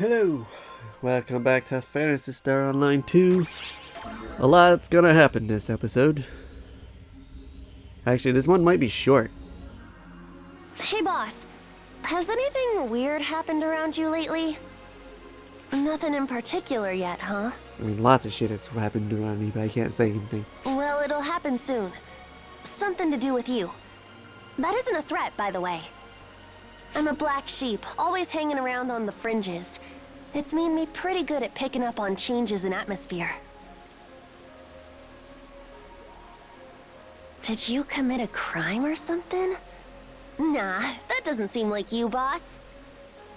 Hello, welcome back to Phantasy Star Online 2. A lot's gonna happen this episode. Actually, this one might be short. Hey boss, has anything weird happened around you lately? Nothing in particular yet, huh? I mean, lots of shit has happened around me, but I can't say anything. Well, it'll happen soon. Something to do with you. That isn't a threat, by the way. I'm a black sheep, always hanging around on the fringes. It's made me pretty good at picking up on changes in atmosphere. Did you commit a crime or something? Nah, that doesn't seem like you, boss.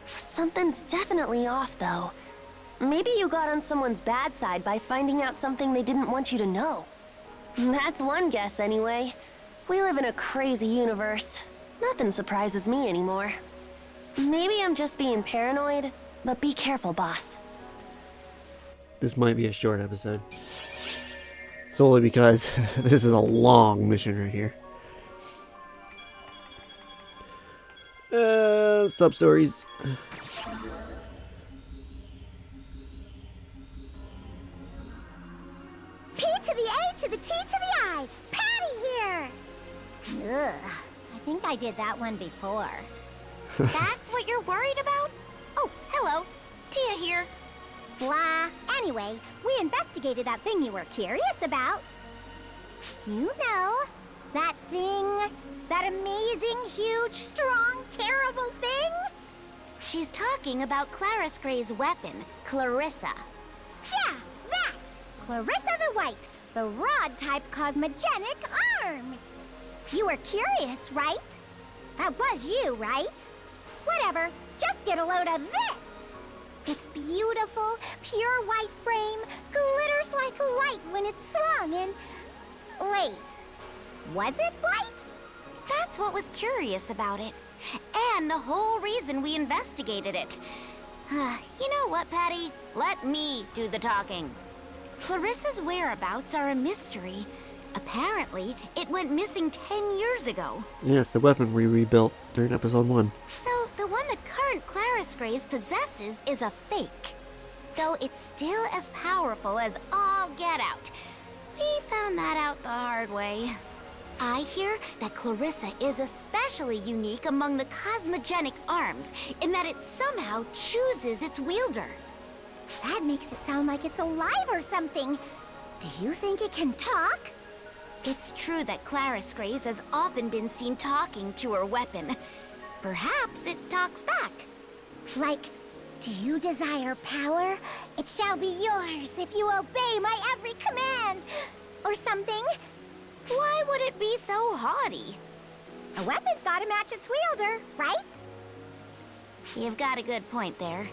Something's definitely off, though. Maybe you got on someone's bad side by finding out something they didn't want you to know. That's one guess, anyway. We live in a crazy universe. Nothing surprises me anymore. Maybe I'm just being paranoid, but be careful, boss. This might be a short episode. Solely because this is a long mission right here. Sub-stories. P to the A to the T to the I. Patty here. Ugh, I think I did that one before. That's what you're worried about? Oh, hello. Tia here. Blah. Anyway, we investigated that thing you were curious about. You know, that thing, that amazing, huge, strong, terrible thing? She's talking about Clarus Gray's weapon, Clarissa. Yeah, that! Clarissa the White, the rod-type cosmogenic arm! You were curious, right? That was you, right? Whatever, just get a load of this! It's beautiful, pure white frame, glitters like light when it's swung and... Wait, was it white? That's what was curious about it. And the whole reason we investigated it. You know what, Patty? Let me do the talking. Clarissa's whereabouts are a mystery. Apparently, it went missing 10 years ago. Yes, the weapon we rebuilt during episode 1. So, the one the current Clarus Grays possesses is a fake. Though it's still as powerful as all get out. We found that out the hard way. I hear that Clarissa is especially unique among the cosmogenic arms, in that it somehow chooses its wielder. That makes it sound like it's alive or something. Do you think it can talk? It's true that Clarus Grays has often been seen talking to her weapon. Perhaps it talks back. Like, do you desire power? It shall be yours if you obey my every command. Or something. Why would it be so haughty? A weapon's gotta match its wielder, right? You've got a good point there.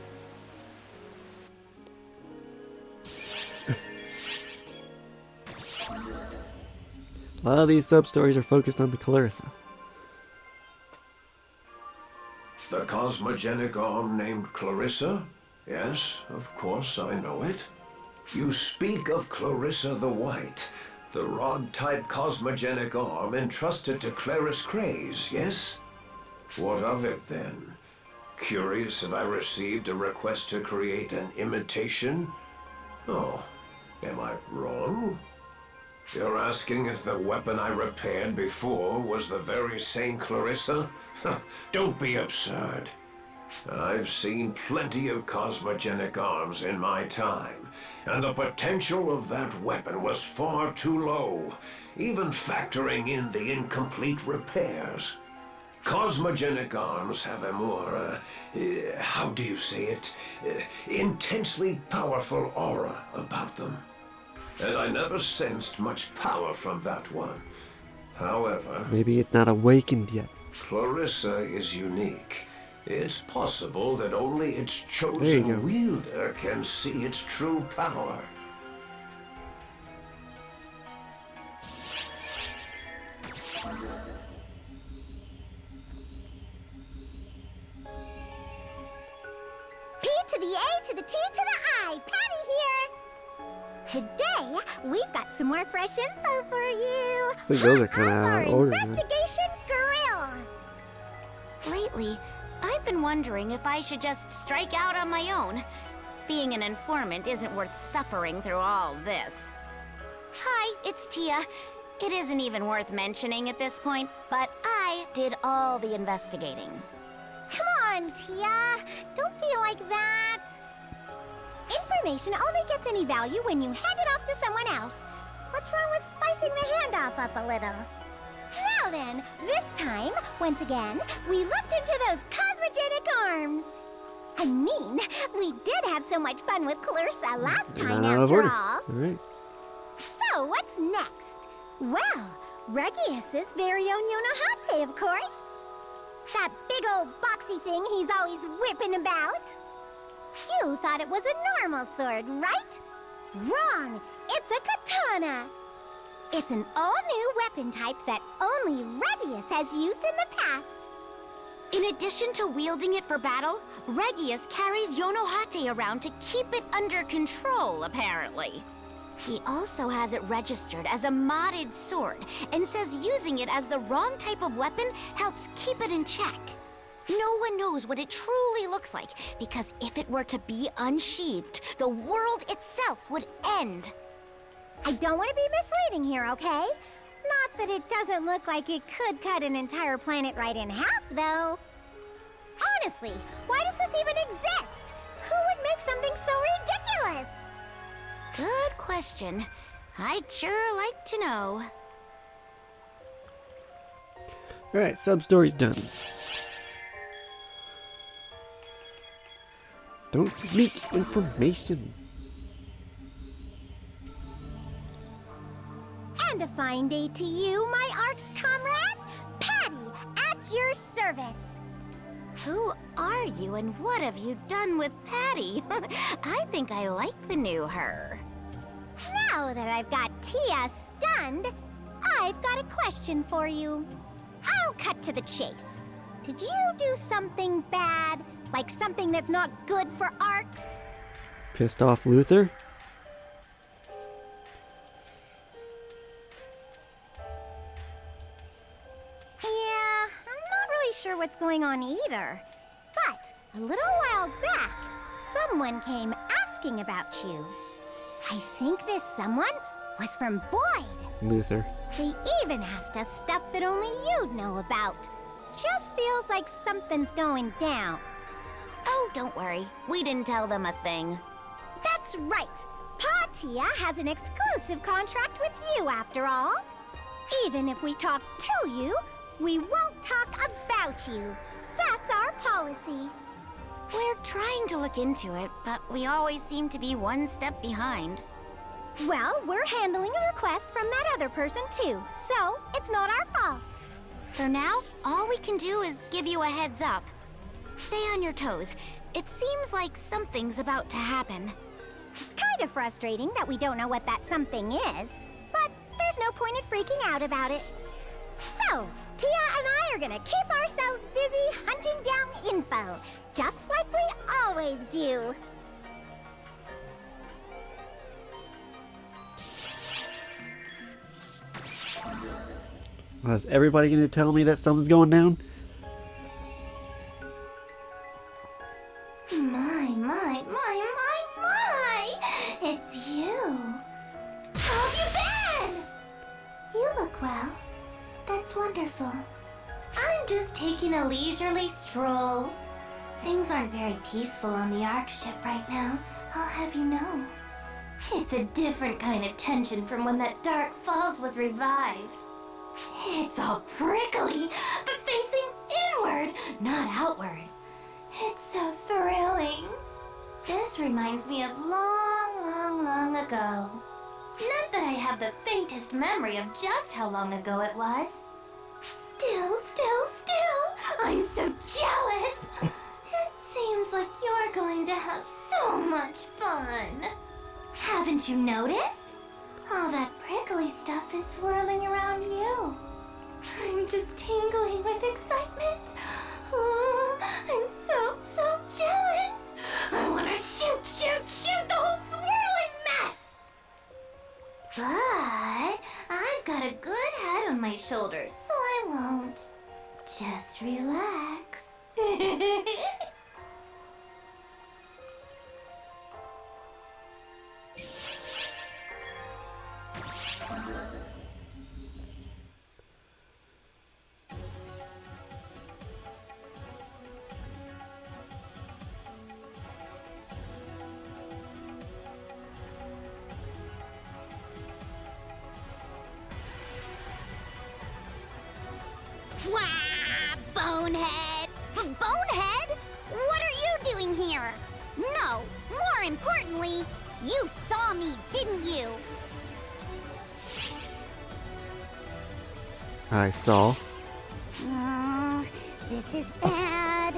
A lot of these sub-stories are focused on the Clarissa. The cosmogenic arm named Clarissa? Yes, of course I know it. You speak of Clarissa the White, the rod-type cosmogenic arm entrusted to Clarus Grays, yes? What of it then? Curious if I received a request to create an imitation? Oh, am I wrong? You're asking if the weapon I repaired before was the very same Clarissa? Don't be absurd. I've seen plenty of cosmogenic arms in my time, and the potential of that weapon was far too low, even factoring in the incomplete repairs. Cosmogenic arms have a more, how do you say it, intensely powerful aura about them. And I never sensed much power from that one. However... Maybe it's not awakened yet. Clarissa is unique. It's possible that only its There you go. chosen wielder can see its true power. P to the A to the T to the I. Patty here. Today, we've got some more fresh info for you. I think those are Hot off our kinda older, man. investigation grill. Lately, I've I've been wondering if I should just strike out on my own. Being an informant isn't worth suffering through all this. Hi, it's Tia. It isn't even worth mentioning at this point, but I did all the investigating. Come on, Tia. Don't be like that. Information only gets any value when you hand it off to someone else. What's wrong with spicing the handoff up a little? Now then, this time, once again, we looked into those cosmogenic arms. I mean, we did have so much fun with Clarissa last time, Not out of after order. all. All right. So, what's next? Well, Regius's very own Yonohate, of course. That big old boxy thing he's always whipping about. You thought it was a normal sword, right? Wrong! It's a katana! It's an all-new weapon type that only Regius has used in the past. In addition to wielding it for battle, Regius carries Yonohate around to keep it under control, apparently. He also has it registered as a modded sword and says using it as the wrong type of weapon helps keep it in check. No one knows what it truly looks like, because if it were to be unsheathed, the world itself would end. I don't want to be misleading here, okay? Not that it doesn't look like it could cut an entire planet right in half, though. Honestly, why does this even exist? Who would make something so ridiculous? Good question. I'd sure like to know. All right, sub-story's done. Don't leak information. And a fine day to you, my Ark's comrade, Patty, at your service. Who are you and what have you done with Patty? I think I like the new her. Now that I've got Tia stunned, I've got a question for you. I'll cut to the chase. Did you do something bad? Like something that's not good for Arks? Pissed off Luther? Yeah, I'm not really sure what's going on either. But a little while back, someone came asking about you. I think this someone was from Boyd. Luther. They even asked us stuff that only you'd know about. Just feels like something's going down. Oh, don't worry. We didn't tell them a thing. That's right. Pa Tia has an exclusive contract with you, after all. Even if we talk to you, we won't talk about you. That's our policy. We're trying to look into it, but we always seem to be one step behind. Well, we're handling a request from that other person too, so it's not our fault. For now, all we can do is give you a heads up. Stay on your toes. It seems like something's about to happen. It's kind of frustrating that we don't know what that something is, but there's no point in freaking out about it. So, Tia and I are gonna keep ourselves busy hunting down info, just like we always do. Well, is everybody going to tell me that something's going down? My! It's you. How have you been? You look well. That's wonderful. I'm just taking a leisurely stroll. Things aren't very peaceful on the Ark ship right now, I'll have you know. It's a different kind of tension from when that Dark Falls was revived. It's all prickly, but facing inward, not outward. It's so thrilling. This reminds me of long ago. Not that I have the faintest memory of just how long ago it was. Still, I'm so jealous. It seems like you're going to have so much fun. Haven't you noticed? All that prickly stuff is swirling around you. I'm just tingling with excitement. Oh, I'm so jealous. I want to shoot the whole swirling mess. But I've got a good head on my shoulders, so I won't. Just relax. Wah! Bonehead! Bonehead? What are you doing here? No, more importantly, you saw me, didn't you? I saw. This is bad.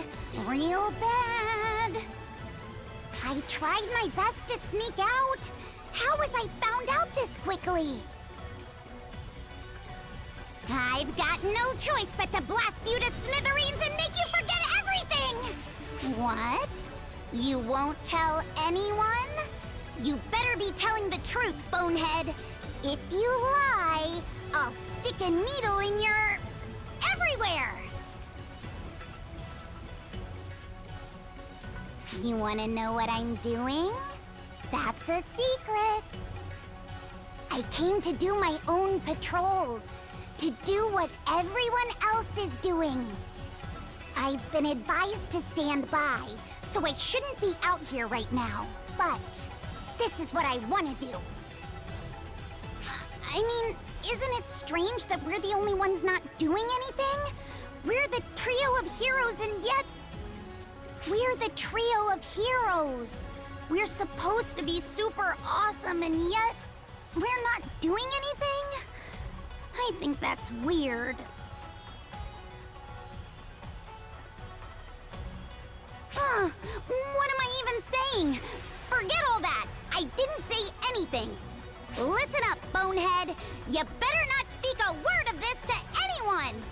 Real bad. I tried my best to sneak out. How was I found out this quickly? I've got no choice but to blast you to smithereens and make you forget everything! What? You won't tell anyone? You better be telling the truth, Bonehead. If you lie, I'll stick a needle in your... everywhere! You wanna know what I'm doing? That's a secret. I came to do my own patrols. To do what everyone else is doing. I've been advised to stand by, so I shouldn't be out here right now. But this is what I want to do. I mean, isn't it strange that we're the only ones not doing anything? We're the trio of heroes, and yet... we're the trio of heroes. We're supposed to be super awesome, and yet... we're not doing anything? I think that's weird. What am I even saying? Forget all that! I didn't say anything! Listen up, Bonehead! You better not speak a word of this to anyone!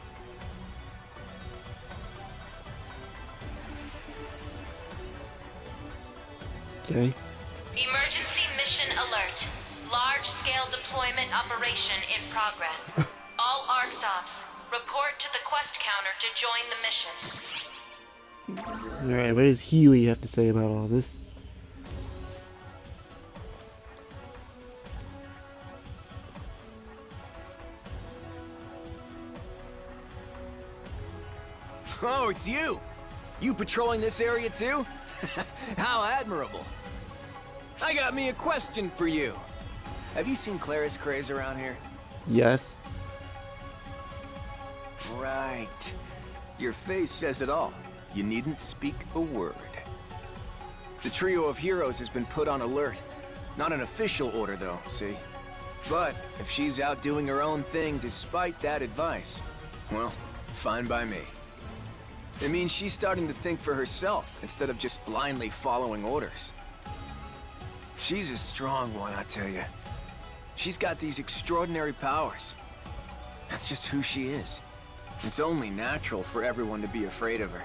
Okay. Emergency mission alert. Large-scale deployment operation in progress. All ARCSOPs, report to the quest counter to join the mission. Alright, what does Huey have to say about all this? Oh, it's you! You patrolling this area too? How admirable! I got me a question for you. Have you seen Claris Craze around here? Yes. Right. Your face says it all. You needn't speak a word. The trio of heroes has been put on alert. Not an official order though, see? But if she's out doing her own thing despite that advice, well, fine by me. It means she's starting to think for herself instead of just blindly following orders. She's a strong one, I tell you. She's got these extraordinary powers. That's just who she is. It's only natural for everyone to be afraid of her.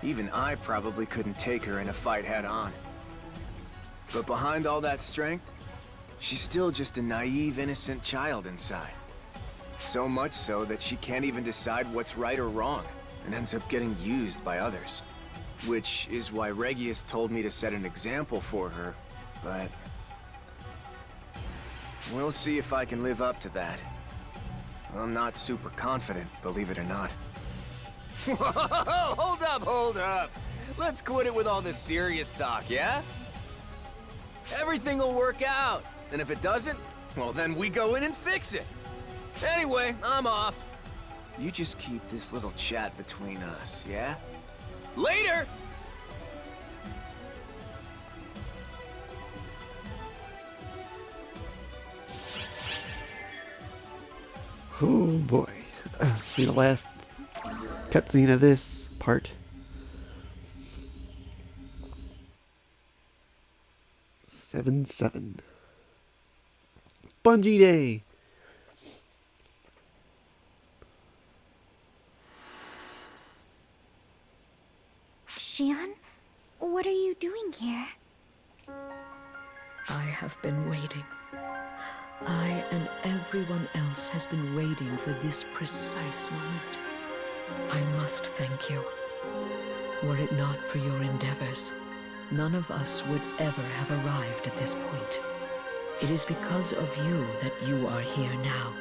Even I probably couldn't take her in a fight head-on. But behind all that strength, she's still just a naive, innocent child inside. So much so that she can't even decide what's right or wrong, and ends up getting used by others. Which is why Regius told me to set an example for her, but... we'll see if I can live up to that. I'm not super confident, believe it or not. Whoa, hold up! Let's quit it with all this serious talk, yeah? Everything will work out, and if it doesn't, well then we go in and fix it. Anyway, I'm off. You just keep this little chat between us, yeah? Later! Oh boy. See the last cutscene of this part. 7-7. Bungie Day! Xion, what are you doing here? I have been waiting. I and everyone else has been waiting for this precise moment. I must thank you. Were it not for your endeavors, none of us would ever have arrived at this point. It is because of you that you are here now,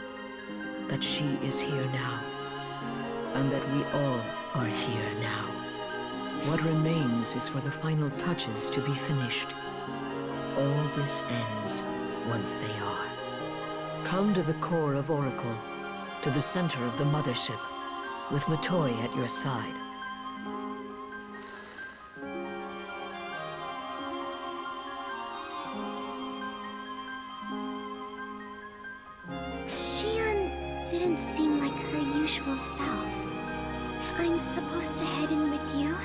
that she is here now, and that we all are here now. What remains is for the final touches to be finished. All this ends once they are. Come to the core of Oracle, to the center of the Mothership, with Matoi at your side. Xion didn't seem like her usual self. I'm supposed to head in with you?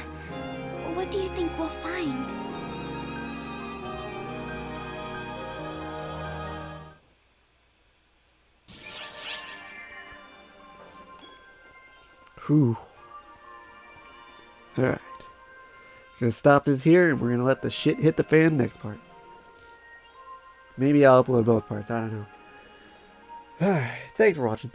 What do you think we'll find? Whew. Alright. Gonna stop this here and we're gonna let the shit hit the fan next part. Maybe I'll upload both parts, I don't know. Alright, thanks for watching.